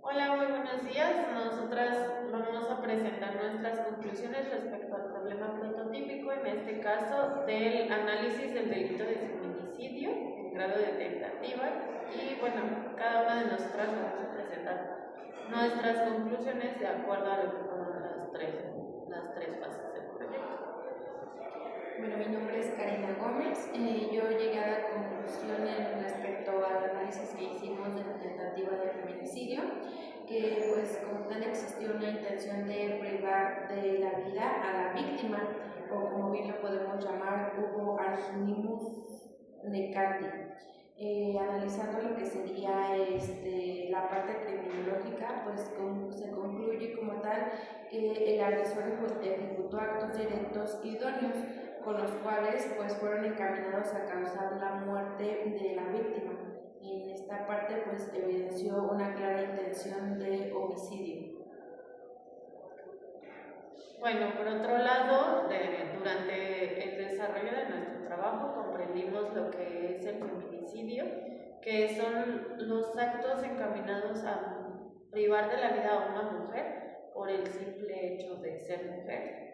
Hola, muy buenos días. Nosotras vamos a presentar nuestras conclusiones respecto al problema prototípico, en este caso del análisis del delito de feminicidio en grado de tentativa. Y bueno, cada una de nosotras vamos a presentar nuestras conclusiones de acuerdo a lo que fueron las tres fases del proyecto. Bueno, mi nombre es Karina Gómez. Yo llegué a la conclusión respecto al análisis que hicimos de la tentativa de feminicidio, que pues como tal existió una intención de privar de la vida a la víctima, o como bien lo podemos llamar, hubo animus necandi. Analizando lo que sería la parte criminológica, pues se concluye como tal que el agresor ejecutó actos directos idóneos con los cuales pues fueron encaminados a causar la muerte de la víctima, y en esta parte pues evidenció una clara intención de homicidio. Bueno, por otro lado, durante el desarrollo de nuestro trabajo comprendimos lo que es el feminicidio, que son los actos encaminados a privar de la vida a una mujer por el simple hecho de ser mujer.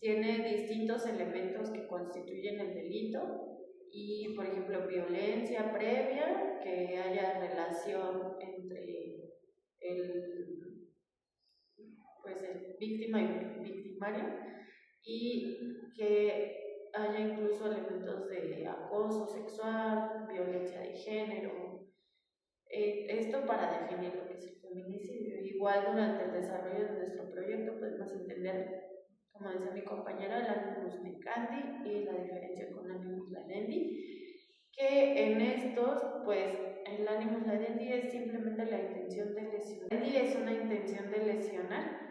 Tiene distintos elementos que constituyen el delito y, por ejemplo, violencia previa, que haya relación entre el víctima y victimario, y que haya incluso elementos de acoso sexual, violencia de género. Esto para definir lo que es el feminicidio. Igual durante el desarrollo de nuestro proyecto podemos entender, como decía mi compañera, el animus necandi y la diferencia con animus laendi, que en estos, pues el animus laendi es simplemente la intención de lesionar. Laendi es una intención de lesionar,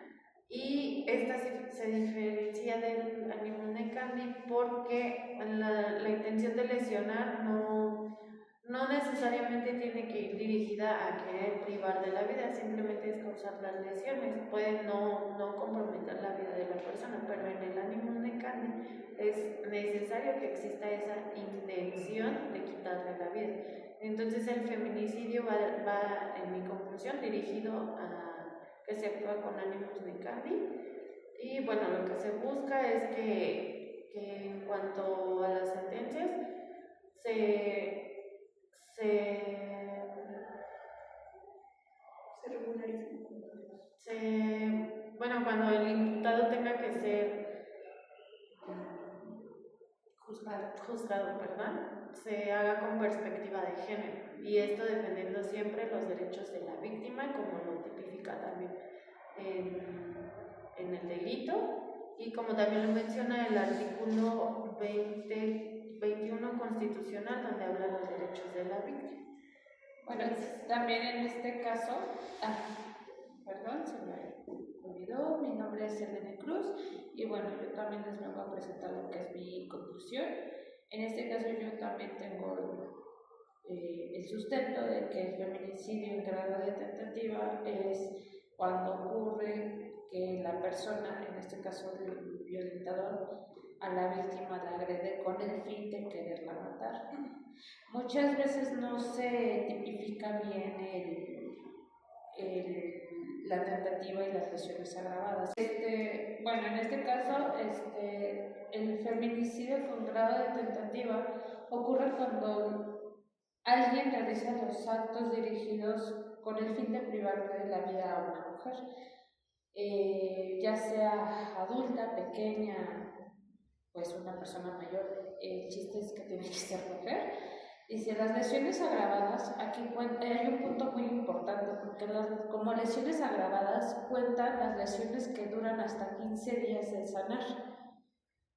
y esta se diferencia del animus necandi porque la intención de lesionar no necesariamente tiene que ir dirigida a querer privar de la vida, simplemente es causar las lesiones, puede no comprometer la vida de la persona, pero en el animus necandi es necesario que exista esa intención de quitarle la vida. Entonces el feminicidio va en mi conclusión, dirigido a que se actúa con animus necandi, y bueno, lo que se busca es que en cuanto a las sentencias bueno, cuando el imputado tenga que ser juzgado, ¿verdad? Se haga con perspectiva de género, y esto defendiendo siempre los derechos de la víctima, como lo tipifica también en el delito, y como también lo menciona el artículo 21 constitucional, donde habla de los derechos de la víctima. Bueno, también en este caso, perdón, se me olvidó, mi nombre es Elena Cruz, y bueno, yo también les vengo a presentar lo que es mi conclusión. En este caso yo también tengo el sustento de que el feminicidio en grado de tentativa es cuando ocurre que la persona, en este caso el violentador, a la víctima la agrede con el fin de quererla matar. Muchas veces no se tipifica bien la tentativa y las lesiones agravadas. Bueno, en este caso, el feminicidio con grado de tentativa ocurre cuando alguien realiza los actos dirigidos con el fin de privar de la vida a una mujer, ya sea adulta, pequeña, pues una persona mayor. El chiste es que tiene que ser mujer. Dice, las lesiones agravadas, aquí hay un punto muy importante, porque como lesiones agravadas cuentan las lesiones que duran hasta 15 días de sanar.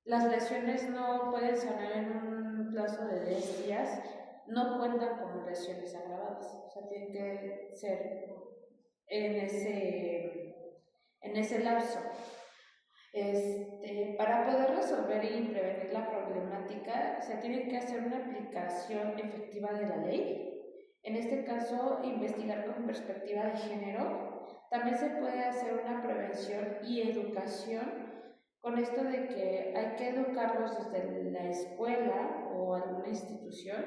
Las lesiones no pueden sanar en un plazo de 10 días, no cuentan como lesiones agravadas, o sea, tienen que ser en ese lapso. Para poder resolver y prevenir la problemática, se tiene que hacer una aplicación efectiva de la ley. En este caso, investigar con perspectiva de género. También se puede hacer una prevención y educación, con esto de que hay que educarlos desde la escuela o alguna institución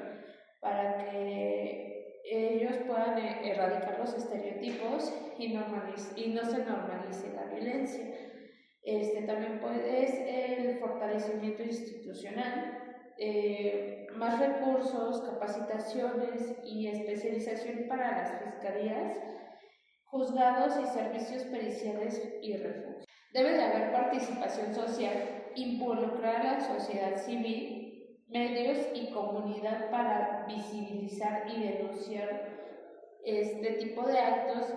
para que ellos puedan erradicar los estereotipos y no se normalice la violencia. También es el fortalecimiento institucional, más recursos, capacitaciones y especialización para las fiscalías, juzgados y servicios periciales y refugio. Debe de haber participación social, involucrar a la sociedad civil, medios y comunidad para visibilizar y denunciar este tipo de actos,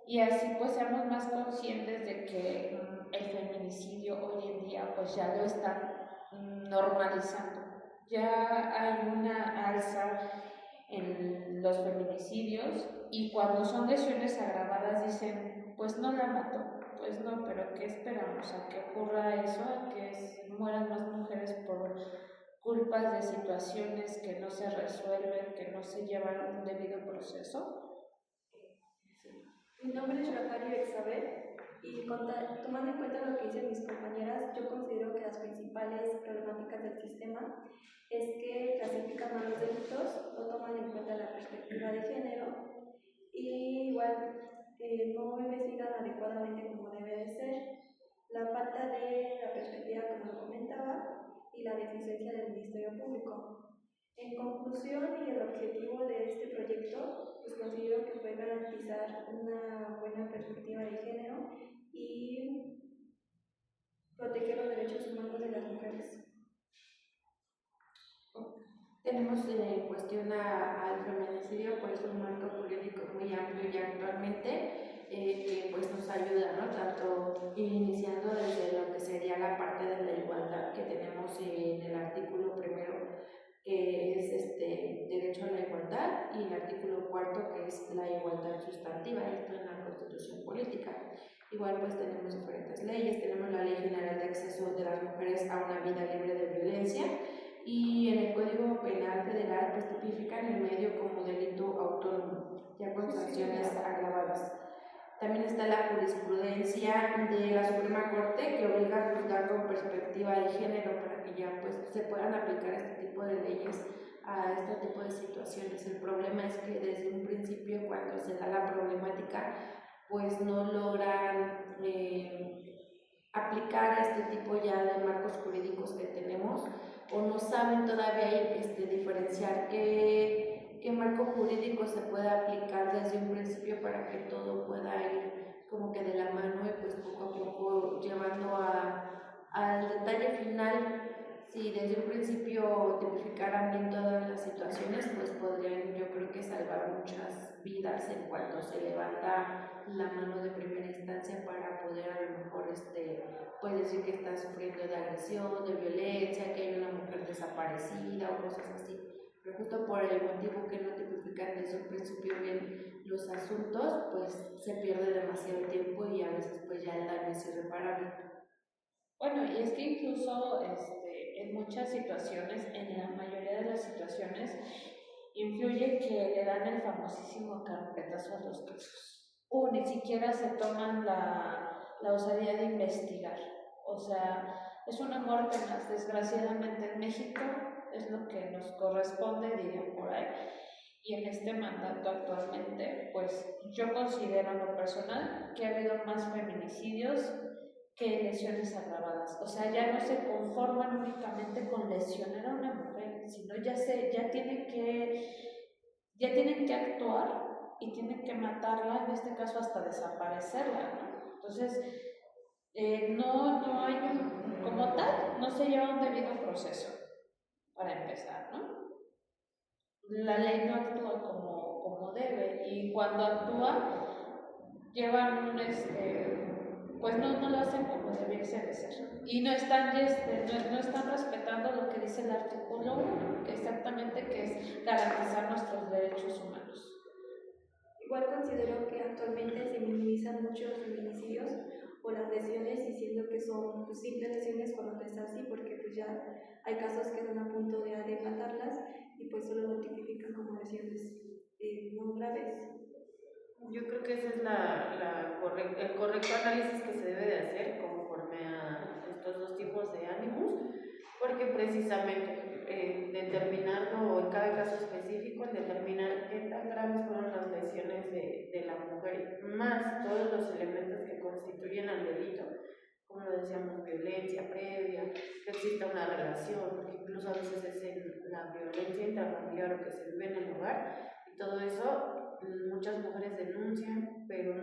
y así pues seamos más conscientes de que el feminicidio hoy en día pues ya lo están normalizando. Ya hay una alza en los feminicidios, y cuando son lesiones agravadas dicen, pues no la mató, pues no, pero ¿qué esperamos? ¿A que ocurra eso? ¿A que mueran más mujeres por culpas de situaciones que no se resuelven, que no se llevan un debido proceso? Mi nombre es Rafael Bexabel y tomando en cuenta lo que dicen mis compañeras, yo considero que las principales problemáticas del sistema es que clasifican mal los delitos, no toman en cuenta la perspectiva de género y igual no investigan adecuadamente como debe de ser, la falta de la perspectiva como lo comentaba y la deficiencia del Ministerio Público. En conclusión, y el objetivo de este proyecto, pues considero que fue garantizar una buena perspectiva de género y proteger los derechos humanos de las mujeres. Tenemos en cuestión al feminicidio, pues un marco jurídico muy amplio ya actualmente, que pues nos ayuda, ¿no? Tanto iniciando desde lo que sería la parte de la igualdad que tenemos en el artículo primero, que es derecho a la igualdad, y el artículo cuarto, que es la igualdad sustantiva, esto en la Constitución Política. Igual pues tenemos diferentes leyes, tenemos la Ley General de Acceso de las Mujeres a una Vida Libre de Violencia, y en el Código Penal Federal pues tipifican el medio como delito autónomo, ya con sanciones agravadas. También está la jurisprudencia de la Suprema Corte, que obliga a juzgar con perspectiva de género para que ya pues se puedan aplicar este tipo de leyes a este tipo de situaciones. El problema es que desde un principio, cuando se da la problemática, pues no logran aplicar este tipo ya de marcos jurídicos que tenemos, o no saben todavía diferenciar qué marco jurídico se puede aplicar desde un principio para que todo pueda ir como que de la mano y pues poco a poco llevando al detalle final. Si desde un principio tipificaran bien todas las situaciones, pues podrían, yo creo que salvar muchas vidas en cuanto se levanta la mano de primera instancia para poder a lo mejor puede decir que está sufriendo de agresión, de violencia, que hay una mujer desaparecida o cosas así. Pero justo por el motivo que no tipifican desde un principio bien los asuntos, pues se pierde demasiado tiempo y a veces pues ya el daño es irreparable. Bueno, y es que incluso en muchas situaciones, en la mayoría de las situaciones, influye que le dan el famosísimo carpetazo a los casos. Ni siquiera se toman la osadía de investigar. O sea, es una muerte más. Desgraciadamente en México es lo que nos corresponde, diría por ahí. Y en este mandato actualmente, pues yo considero en lo personal que ha habido más feminicidios que lesiones agravadas. O sea, ya no se conforman únicamente con lesionar a una mujer, sino ya tienen que actuar y tienen que matarla, en este caso hasta desaparecerla, ¿no? Entonces, no hay como tal, no se lleva un debido proceso, para empezar, ¿no? La ley no actúa como debe, y cuando actúa, llevan pues no lo hacen como debiese de ser, y no están respetando lo que dice el artículo 1, que exactamente que es garantizar nuestros derechos humanos. Igual considero que actualmente se minimizan mucho los feminicidios o las lesiones, diciendo que son pues, simples lesiones cuando no es así, porque pues ya hay casos que están a punto de matarlas y pues solo lo tipifican como lesiones no graves. Yo creo que ese es el correcto análisis que se debe de hacer conforme a estos dos tipos de ánimos, porque precisamente determinarlo en cada caso específico, el determinar qué tan graves fueron las lesiones de la mujer, más todos los elementos que constituyen al delito, como lo decíamos, violencia previa, que exista una relación, porque incluso a veces es en la violencia intrafamiliar o que se vive en el hogar, y todo eso muchas mujeres denuncian, pero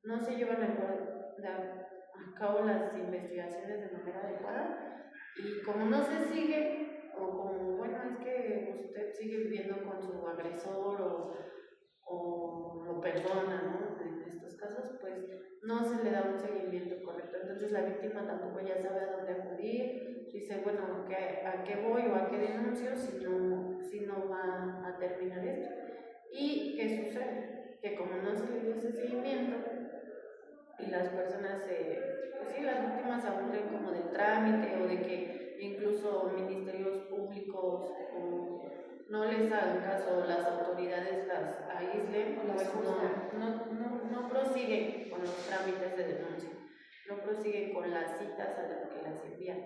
no se llevan a cabo las investigaciones de manera adecuada, y como no se sigue, o como, bueno, es que usted sigue viviendo con su agresor o lo perdona, ¿no? En estos casos, pues no se le da un seguimiento correcto. Entonces la víctima tampoco ya sabe a dónde acudir, dice, bueno, ¿a qué voy o a qué denuncio si no va a terminar esto? ¿Y qué sucede? Que como no se le dio ese seguimiento y las personas, pues sí, las víctimas se aburren como del trámite o de que incluso ministerios públicos no les hagan caso, las autoridades las aíslen, pues no prosiguen con los trámites de denuncia, no prosiguen con las citas a las que las envían.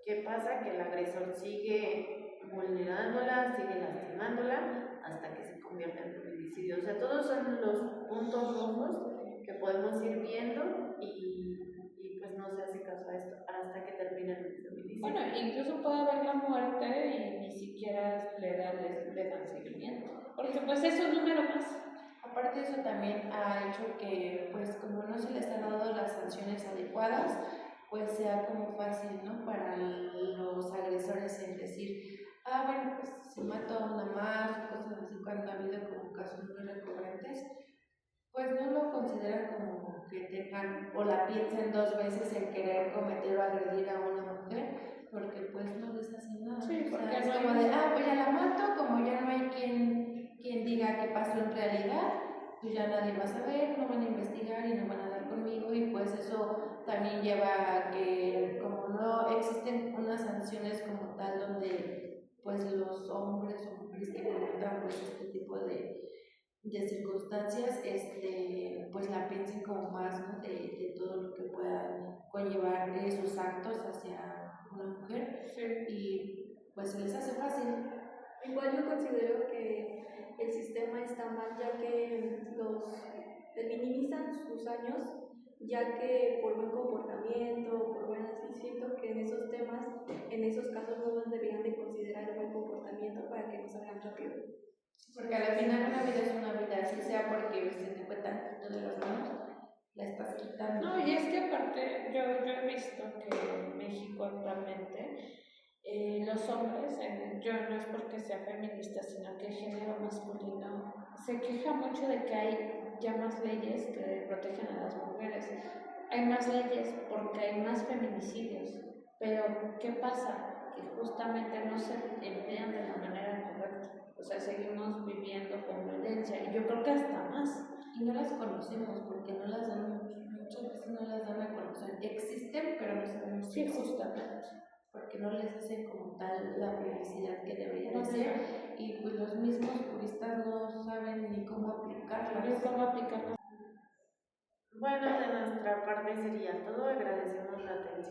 ¿Qué pasa? Que el agresor sigue vulnerándola, sigue lastimándola hasta que se convierte en feminicidio. O sea, todos son los puntos rojos que podemos ir viendo y pues no se hace caso a esto hasta que termine el feminicidio. Bueno, incluso puede haber la muerte y ni siquiera le dan seguimiento, porque pues es un número más. Aparte de eso también ha hecho que, pues como no se les han dado las sanciones adecuadas, pues sea como fácil, ¿no? Para los agresores en decir, bueno, pues si mato a una más, cosas así, cuando ha habido como casos muy recurrentes, pues no lo consideran como que tengan o la piensen dos veces en querer cometer o agredir a una mujer, porque pues no les hacen nada. Sí, porque o sea, es no como de, pues ya la mato, como ya no hay quien diga qué pasó en realidad, pues ya nadie va a saber, no van a investigar y no van a dar conmigo, y pues eso también lleva a que como no existen unas sanciones como tal donde pues los hombres o mujeres que cometan pues este tipo de circunstancias, pues la piensen como más, ¿no? de todo lo que puedan conllevar sus actos hacia una mujer, y pues se les hace fácil. Igual yo considero que el sistema está mal, ya que minimizan sus años, ya que por buen comportamiento, por buenas, y siento que en esos temas, en esos casos no nos deberían de considerar el buen comportamiento para que nos salgan rápido. Porque al final una vida es una vida, así sea porque se te fue tantito de las manos, la estás quitando. No, y es que aparte yo he visto que en México actualmente los hombres, yo no es porque sea feminista, sino que el género masculino se queja mucho de que hay ya más leyes que protegen a las mujeres. Hay más leyes porque hay más feminicidios, pero ¿qué pasa? Que justamente no se emplean de la manera correcta. O sea, seguimos viviendo con violencia y yo creo que hasta más. Y no las conocemos porque no las dan, muchas veces no las dan a conocer. Existen, pero no sabemos si justamente. Porque no les hacen como tal la publicidad que deberían hacer, y pues los mismos juristas no saben ni cómo aplicarlas. Bueno, de nuestra parte sería todo. Agradecemos la atención.